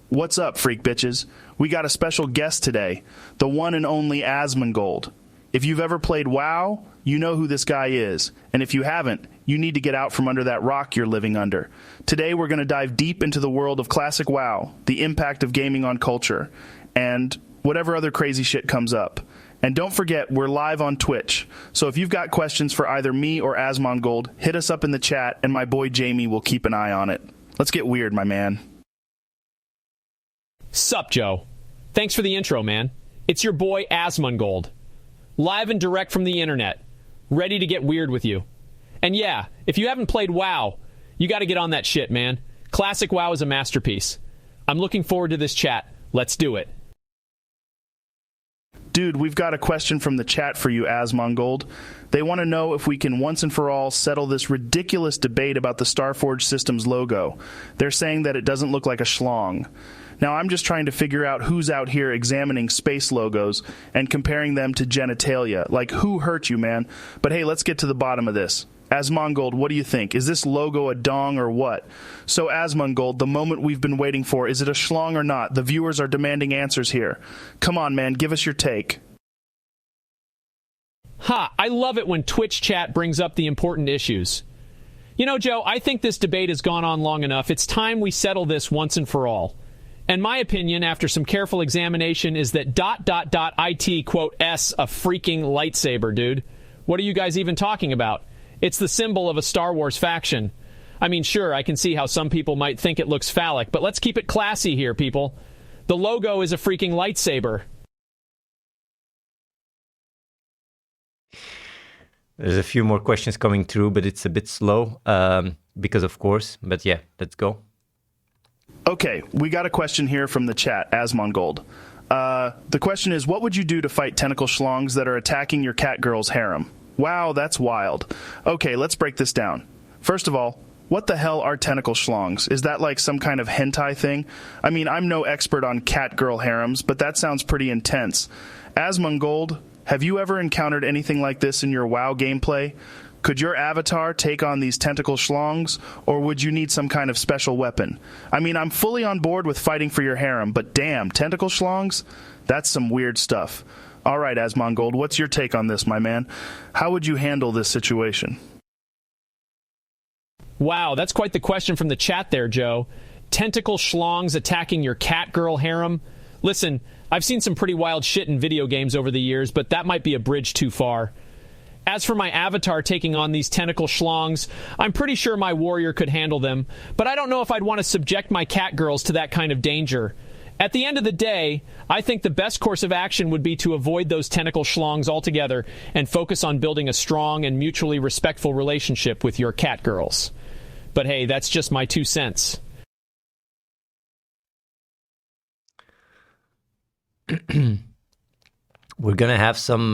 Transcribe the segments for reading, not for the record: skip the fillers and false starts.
What's up, freak bitches? We got a special guest today, the one and only Asmongold. If you've ever played WoW, you know who this guy is. And if you haven't, you need to get out from under that rock you're living under. Today we're going to dive deep into the world of classic WoW, the impact of gaming on culture, and whatever other crazy shit comes up. And don't forget, we're live on Twitch. So if you've got questions for either me or Asmongold, hit us up in the chat and my boy Jamie will keep an eye on it. Let's get weird, my man. Sup, Joe. Thanks for the intro, man. It's your boy Asmongold. Live and direct from the internet. Ready to get weird with you. And yeah, if you haven't played WoW, you gotta get on that shit, man. Classic WoW is a masterpiece. I'm looking forward to this chat. Let's do it. Dude, we've got a question from the chat for you, Asmongold. They want to know if we can once and for all settle this ridiculous debate about the Starforge system's logo. They're saying that it doesn't look like a schlong. Now, I'm just trying to figure out who's out here examining space logos and comparing them to genitalia. Like, who hurt you, man? But hey, let's get to the bottom of this. Asmongold, what do you think? Is this logo a dong or what? So, Asmongold, the moment we've been waiting for, is it a schlong or not? The viewers are demanding answers here. Come on, man, give us your take. Ha! I love it when Twitch chat brings up the important issues. You know, Joe, I think this debate has gone on long enough. It's time we settle this once and for all. And my opinion, after some careful examination, is that ... IT, quote, S, a freaking lightsaber, dude. What are you guys even talking about? It's the symbol of a Star Wars faction. I mean, sure, I can see how some people might think it looks phallic, but let's keep it classy here, people. The logo is a freaking lightsaber. There's a few more questions coming through, but it's a bit slow, because of course. But yeah, let's go. Okay, we got a question here from the chat, Asmongold. The question is, what would you do to fight tentacle schlongs that are attacking your catgirl's harem? Wow, that's wild. Okay, let's break this down. First of all, what the hell are tentacle schlongs? Is that like some kind of hentai thing? I mean, I'm no expert on catgirl harems, but that sounds pretty intense. Asmongold, have you ever encountered anything like this in your WoW gameplay? Could your avatar take on these tentacle schlongs, or would you need some kind of special weapon? I mean, I'm fully on board with fighting for your harem, but damn, tentacle schlongs? That's some weird stuff. All right, Asmongold, what's your take on this, my man? How would you handle this situation? Wow, that's quite the question from the chat there, Joe. Tentacle schlongs attacking your catgirl harem? Listen, I've seen some pretty wild shit in video games over the years, but that might be a bridge too far. As for my avatar taking on these tentacle schlongs, I'm pretty sure my warrior could handle them, but I don't know if I'd want to subject my catgirls to that kind of danger. At the end of the day, I think the best course of action would be to avoid those tentacle schlongs altogether and focus on building a strong and mutually respectful relationship with your catgirls. But hey, that's just my 2 cents. We're gonna have some.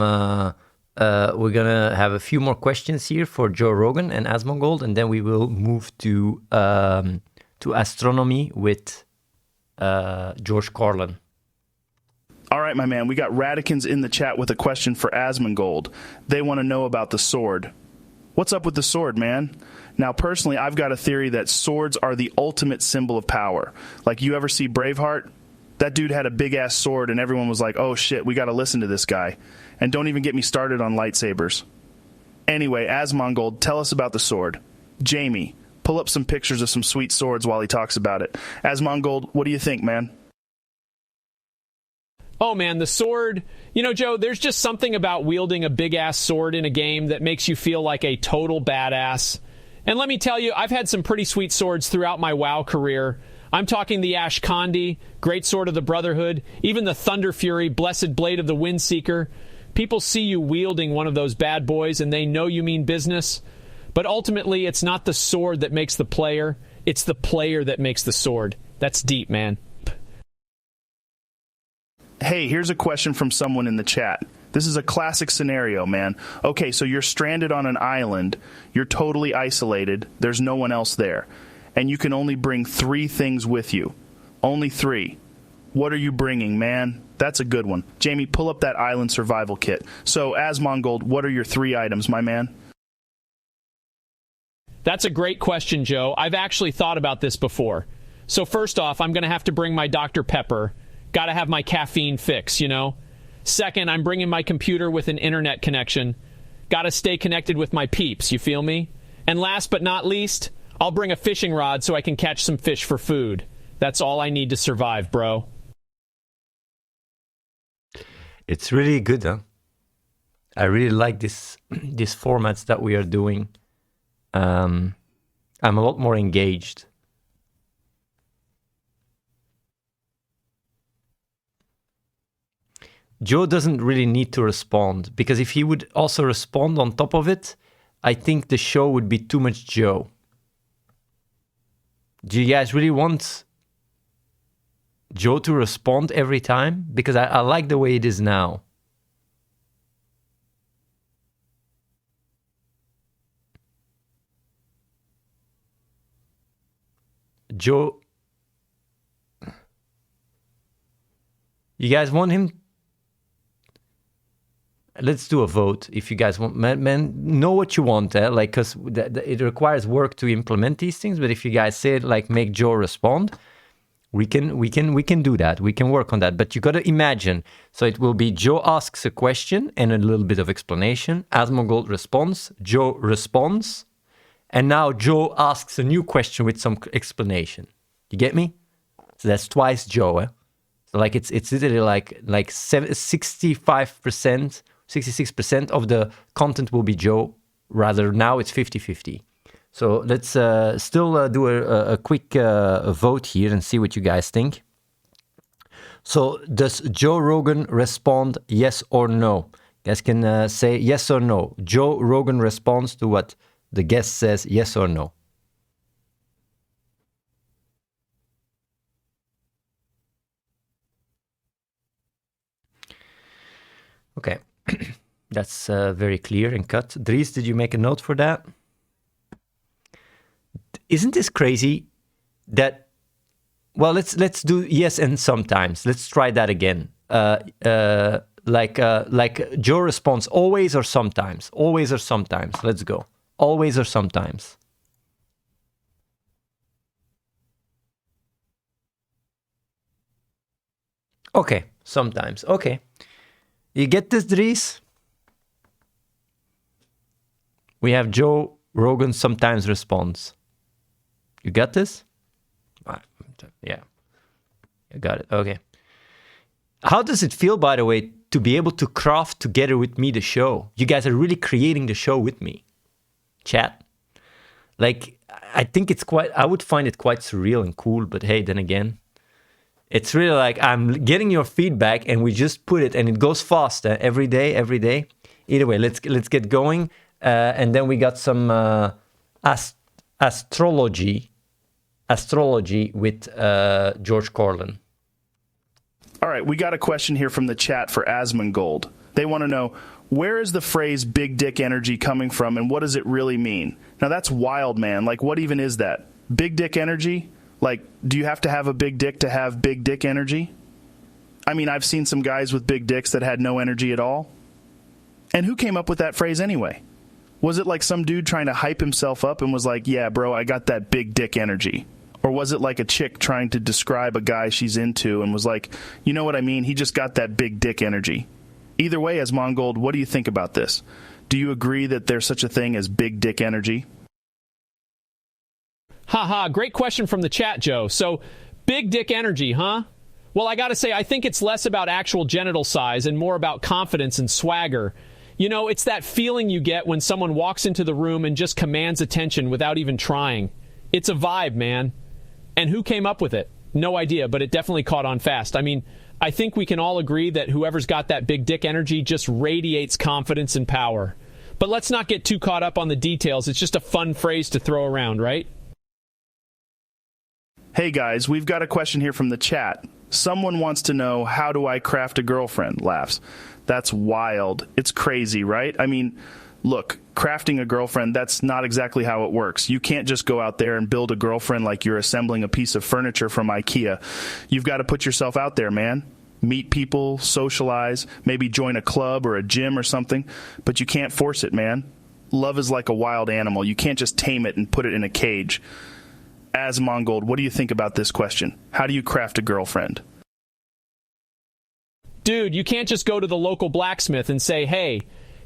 We're gonna have a few more questions here for Joe Rogan and Asmongold, and then we will move to astronomy with George Carlin. All right, my man, we got Radicans in the chat with a question for Asmongold. They want to know about the sword. What's up with the sword, man? Now, personally, I've got a theory that swords are the ultimate symbol of power. Like, you ever see Braveheart? That dude had a big-ass sword, and everyone was like, oh, shit, we got to listen to this guy. And don't even get me started on lightsabers. Anyway, Asmongold, tell us about the sword. Jamie, pull up some pictures of some sweet swords while he talks about it. Asmongold, what do you think, man? Oh man, the sword. You know, Joe, there's just something about wielding a big-ass sword in a game that makes you feel like a total badass. And let me tell you, I've had some pretty sweet swords throughout my WoW career. I'm talking the Ashkandi, Great Sword of the Brotherhood, even the Thunder Fury, Blessed Blade of the Windseeker. People see you wielding one of those bad boys and they know you mean business. But ultimately, it's not the sword that makes the player. It's the player that makes the sword. That's deep, man. Hey, here's a question from someone in the chat. This is a classic scenario, man. Okay, so you're stranded on an island. You're totally isolated. There's no one else there. And you can only bring 3 things with you. Only 3. What are you bringing, man? That's a good one. Jamie, pull up that island survival kit. So, Asmongold, what are your 3 items, my man? That's a great question, Joe. I've actually thought about this before. So first off, I'm going to have to bring my Dr. Pepper. Got to have my caffeine fix, you know? Second, I'm bringing my computer with an internet connection. Got to stay connected with my peeps, you feel me? And last but not least, I'll bring a fishing rod so I can catch some fish for food. That's all I need to survive, bro. It's really good, huh? I really like these formats that we are doing. I'm a lot more engaged. Joe doesn't really need to respond, because if he would also respond on top of it, I think the show would be too much Joe. Do you guys really want Joe to respond every time? Because I like the way it is now. Joe, you guys want him? Let's do a vote if you guys want. Man, know what you want, like, because it requires work to implement these things. But if you guys say it, like, make Joe respond, we can do that. We can work on that. But you got to imagine. So it will be Joe asks a question and a little bit of explanation. Asmongold responds. Joe responds. And now Joe asks a new question with some explanation. You get me? So that's twice Joe. So like it's literally like 65%, 66% of the content will be Joe. Rather now it's 50-50. So let's still do a quick vote here and see what you guys think. So does Joe Rogan respond yes or no? You guys can say yes or no. Joe Rogan responds to what the guest says, yes or no. Okay, that's very clear and cut. Dries, did you make a note for that? Isn't this crazy that, well, let's do yes and sometimes. Let's try that again. Like Joe responds always or sometimes. Always or sometimes. Let's go. Always or sometimes. Okay, sometimes. Okay. You get this, Dries? We have Joe Rogan sometimes responds. You got this? Yeah. I got it. Okay. How does it feel, by the way, to be able to craft together with me the show? You guys are really creating the show with me. Chat. Like, I think I would find it quite surreal and cool, but hey, then again, it's really like I'm getting your feedback and we just put it and it goes fast every day. Either way, let's get going. And then we got some astrology with George Carlin. All right, we got a question here from the chat for Asmongold. They want to know, where is the phrase big dick energy coming from and what does it really mean? Now that's wild, man. Like, what even is that? Big dick energy? Like, do you have to have a big dick to have big dick energy? I mean, I've seen some guys with big dicks that had no energy at all. And who came up with that phrase anyway? Was it like some dude trying to hype himself up and was like, yeah, bro, I got that big dick energy? Or was it like a chick trying to describe a guy she's into and was like, you know what I mean? He just got that big dick energy. Either way, Asmongold, what do you think about this? Do you agree that there's such a thing as big dick energy? Haha, great question from the chat, Joe. So, big dick energy, huh? Well, I gotta say, I think it's less about actual genital size and more about confidence and swagger. You know, it's that feeling you get when someone walks into the room and just commands attention without even trying. It's a vibe, man. And who came up with it? No idea, but it definitely caught on fast. I mean, I think we can all agree that whoever's got that big dick energy just radiates confidence and power. But let's not get too caught up on the details. It's just a fun phrase to throw around, right? Hey guys, we've got a question here from the chat. Someone wants to know, how do I craft a girlfriend? Laughs. That's wild. It's crazy, right? I mean, look, crafting a girlfriend, that's not exactly how it works. You can't just go out there and build a girlfriend like you're assembling a piece of furniture from IKEA. You've got to put yourself out there, man. Meet people, socialize, maybe join a club or a gym or something, but you can't force it, man. Love is like a wild animal. You can't just tame it and put it in a cage. As Mongold, what do you think about this question? How do you craft a girlfriend? Dude, you can't just go to the local blacksmith and say, hey,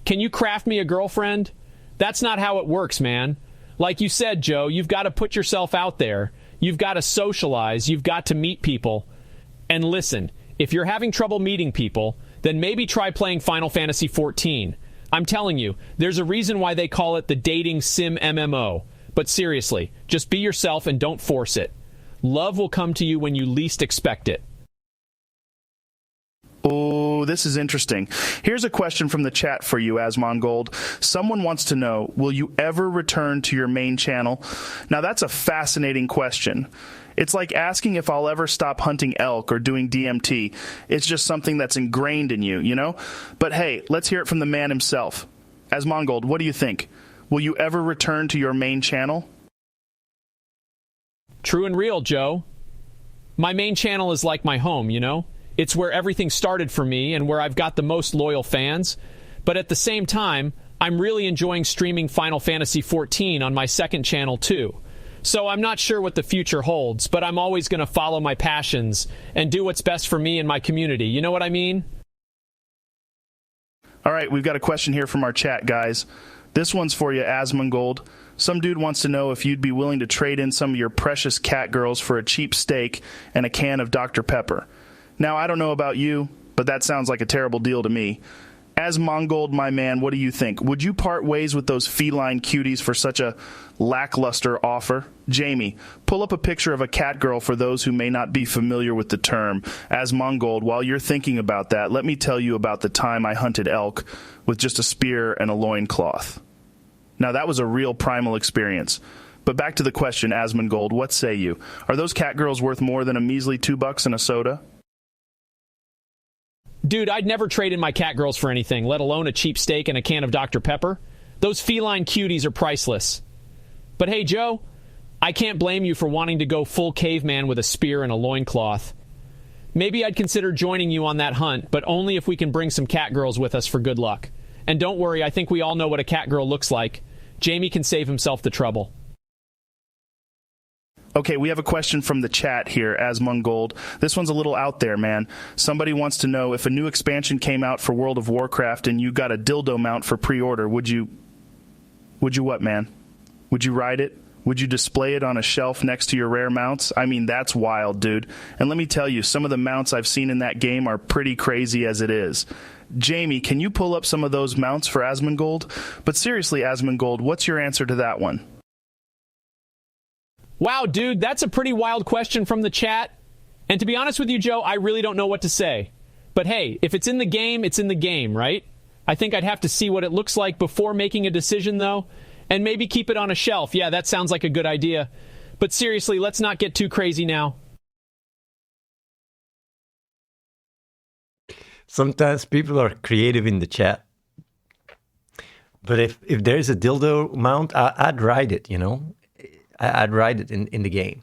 can you craft me a girlfriend? That's not how it works, man. Like you said, Joe, you've got to put yourself out there. You've got to socialize. You've got to meet people. And listen, if you're having trouble meeting people, then maybe try playing Final Fantasy XIV. I'm telling you, there's a reason why they call it the dating sim MMO. But seriously, just be yourself and don't force it. Love will come to you when you least expect it. Oh, this is interesting. Here's a question from the chat for you, Asmongold. Someone wants to know, will you ever return to your main channel? Now, that's a fascinating question. It's like asking if I'll ever stop hunting elk or doing DMT. It's just something that's ingrained in you, you know? But hey, let's hear it from the man himself. Asmongold, what do you think? Will you ever return to your main channel? True and real, Joe. My main channel is like my home, you know? It's where everything started for me and where I've got the most loyal fans. But at the same time, I'm really enjoying streaming Final Fantasy XIV on my second channel too. So I'm not sure what the future holds, but I'm always going to follow my passions and do what's best for me and my community. You know what I mean? All right, we've got a question here from our chat, guys. This one's for you, Asmongold. Some dude wants to know if you'd be willing to trade in some of your precious cat girls for a cheap steak and a can of Dr. Pepper. Now, I don't know about you, but that sounds like a terrible deal to me. Asmongold, my man, what do you think? Would you part ways with those feline cuties for such a lackluster offer? Jamie, pull up a picture of a cat girl for those who may not be familiar with the term. Asmongold, while you're thinking about that, let me tell you about the time I hunted elk with just a spear and a loincloth. Now, that was a real primal experience. But back to the question, Asmongold, what say you? Are those cat girls worth more than a measly $2 and a soda? Dude, I'd never trade in my cat girls for anything, let alone a cheap steak and a can of Dr. Pepper. Those feline cuties are priceless. But hey, Joe, I can't blame you for wanting to go full caveman with a spear and a loincloth. Maybe I'd consider joining you on that hunt, but only if we can bring some cat girls with us for good luck. And don't worry, I think we all know what a cat girl looks like. Jamie can save himself the trouble. Okay, we have a question from the chat here, Asmongold. This one's a little out there, man. Somebody wants to know if a new expansion came out for World of Warcraft and you got a dildo mount for pre-order, would you what, man? Would you ride it? Would you display it on a shelf next to your rare mounts? I mean, that's wild, dude. And let me tell you, some of the mounts I've seen in that game are pretty crazy as it is. Jamie, can you pull up some of those mounts for Asmongold? But seriously, Asmongold, what's your answer to that one? Wow, dude, that's a pretty wild question from the chat. And to be honest with you, Joe, I really don't know what to say. But hey, if it's in the game, it's in the game, right? I think I'd have to see what it looks like before making a decision, though. And maybe keep it on a shelf. Yeah, that sounds like a good idea. But seriously, let's not get too crazy now. Sometimes people are creative in the chat. But if there's a dildo mount, I'd ride it, you know? I'd ride it in the game.